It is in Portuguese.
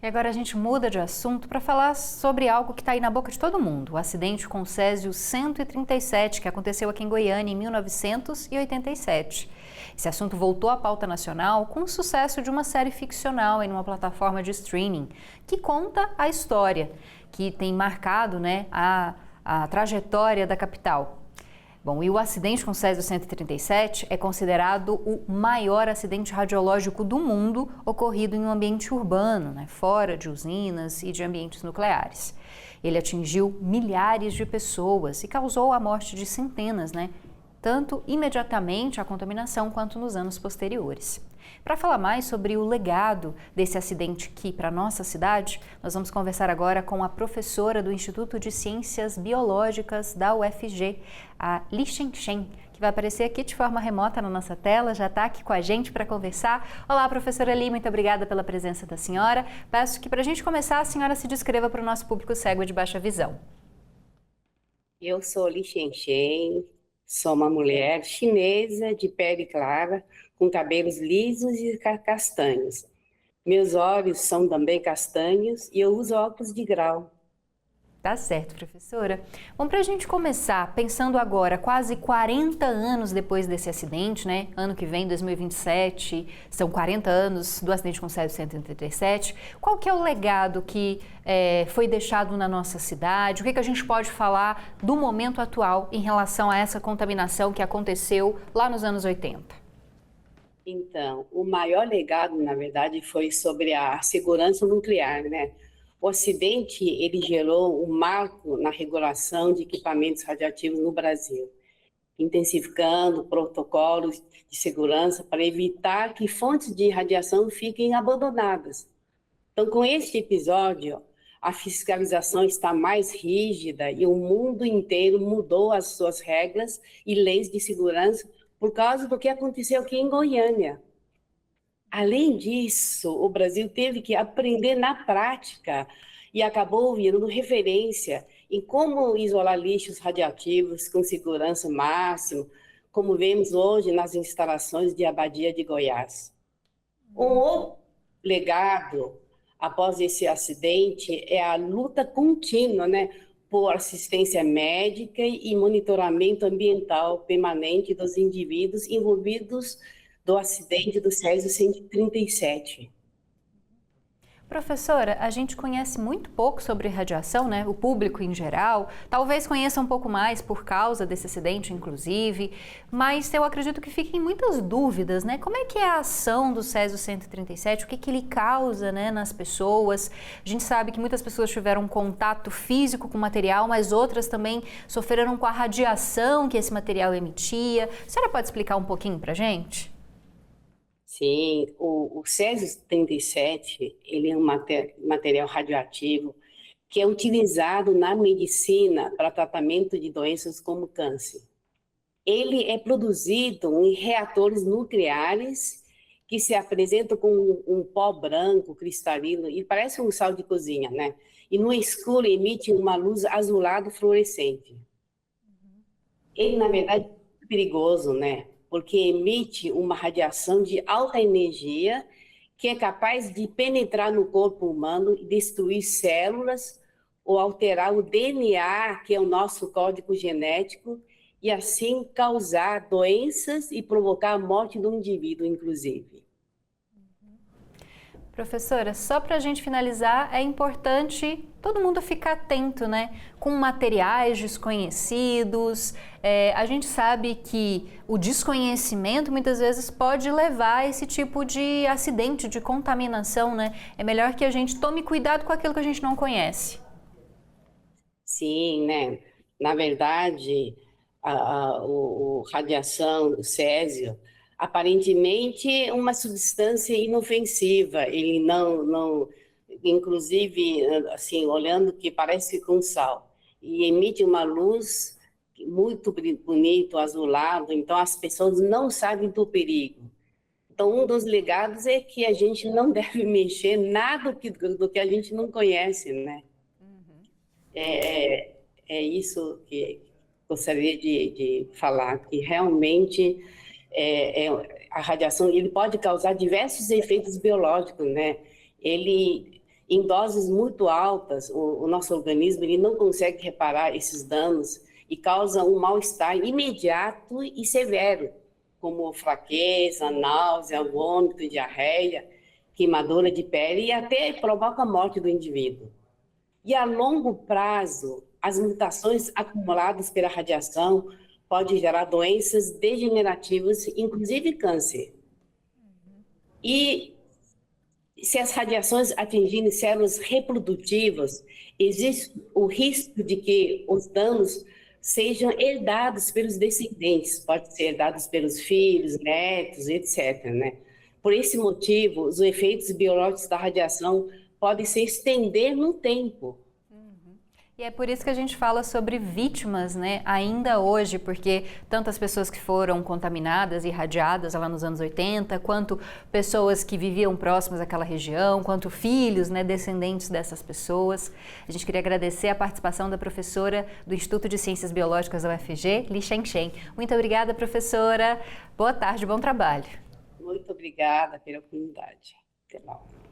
E agora a gente muda de assunto para falar sobre algo que está aí na boca de todo mundo, o acidente com o Césio 137, que aconteceu aqui em Goiânia em 1987. Esse assunto voltou à pauta nacional com o sucesso de uma série ficcional em uma plataforma de streaming, que conta a história, que tem marcado, a trajetória da capital. Bom, e o acidente com o Césio 137 é considerado o maior acidente radiológico do mundo ocorrido em um ambiente urbano, fora de usinas e de ambientes nucleares. Ele atingiu milhares de pessoas e causou a morte de centenas, tanto imediatamente à contaminação quanto nos anos posteriores. Para falar mais sobre o legado desse acidente aqui para a nossa cidade, nós vamos conversar agora com a professora do Instituto de Ciências Biológicas da UFG, a Li Shen, que vai aparecer aqui de forma remota na nossa tela, já está aqui com a gente para conversar. Olá, professora Li, muito obrigada pela presença da senhora. Peço que para a gente começar, a senhora se descreva para o nosso público cego e de baixa visão. Eu sou Li Shen, sou uma mulher chinesa de pele clara, com cabelos lisos e castanhos. Meus olhos são também castanhos e eu uso óculos de grau. Tá certo, professora. Bom, para a gente começar, pensando agora, quase 40 anos depois desse acidente, Ano que vem, 2027, são 40 anos do acidente com o Césio 137. Qual que é o legado que foi deixado na nossa cidade? O que a gente pode falar do momento atual em relação a essa contaminação que aconteceu lá nos anos 80? Então, o maior legado, na verdade, foi sobre a segurança nuclear, O acidente, ele gerou um marco na regulação de equipamentos radioativos no Brasil, intensificando protocolos de segurança para evitar que fontes de radiação fiquem abandonadas. Então, com este episódio, a fiscalização está mais rígida e o mundo inteiro mudou as suas regras e leis de segurança por causa do que aconteceu aqui em Goiânia. Além disso, o Brasil teve que aprender na prática e acabou virando referência em como isolar lixos radioativos com segurança máxima, como vemos hoje nas instalações de Abadia de Goiás. Um outro legado após esse acidente é a luta contínua, por assistência médica e monitoramento ambiental permanente dos indivíduos envolvidos do acidente do Césio 137. Professora, a gente conhece muito pouco sobre radiação, o público em geral, talvez conheça um pouco mais por causa desse acidente, inclusive, mas eu acredito que fiquem muitas dúvidas, Como é que é a ação do Césio 137, o que ele causa, nas pessoas? A gente sabe que muitas pessoas tiveram contato físico com o material, mas outras também sofreram com a radiação que esse material emitia. A senhora pode explicar um pouquinho para a gente? Sim, o Césio 37, ele é um material radioativo que é utilizado na medicina para tratamento de doenças como câncer. Ele é produzido em reatores nucleares que se apresentam com um pó branco, cristalino, e parece um sal de cozinha, E no escuro emite uma luz azulado fluorescente. Ele, na verdade, é perigoso, Porque emite uma radiação de alta energia que é capaz de penetrar no corpo humano e destruir células ou alterar o DNA, que é o nosso código genético, e assim causar doenças e provocar a morte do indivíduo, inclusive. Professora, só para a gente finalizar, é importante todo mundo ficar atento, com materiais desconhecidos. A gente sabe que o desconhecimento muitas vezes pode levar a esse tipo de acidente, de contaminação, É melhor que a gente tome cuidado com aquilo que a gente não conhece. Sim, Na verdade, o radiação, o césio, aparentemente é uma substância inofensiva. Ele não, inclusive, assim, olhando que parece com sal, e emite uma luz muito bonito, azulado. Então as pessoas não sabem do perigo. Então um dos legados é que a gente não deve mexer nada do que a gente não conhece, É isso que gostaria de falar, que realmente a radiação ele pode causar diversos efeitos biológicos, Ele Em doses muito altas, o nosso organismo ele não consegue reparar esses danos e causa um mal-estar imediato e severo, como fraqueza, náusea, vômito, diarreia, queimadura de pele e até provoca a morte do indivíduo. E a longo prazo, as mutações acumuladas pela radiação podem gerar doenças degenerativas, inclusive câncer. E se as radiações atingirem células reprodutivas, existe o risco de que os danos sejam herdados pelos descendentes, pode ser herdados pelos filhos, netos, etc., né? Por esse motivo, os efeitos biológicos da radiação podem se estender no tempo. E é por isso que a gente fala sobre vítimas, né, ainda hoje, porque tantas pessoas que foram contaminadas e irradiadas lá nos anos 80, quanto pessoas que viviam próximas àquela região, quanto filhos, né, descendentes dessas pessoas. A gente queria agradecer a participação da professora do Instituto de Ciências Biológicas da UFG, Li Shengsheng. Muito obrigada, professora. Boa tarde, bom trabalho. Muito obrigada pela oportunidade. Até logo.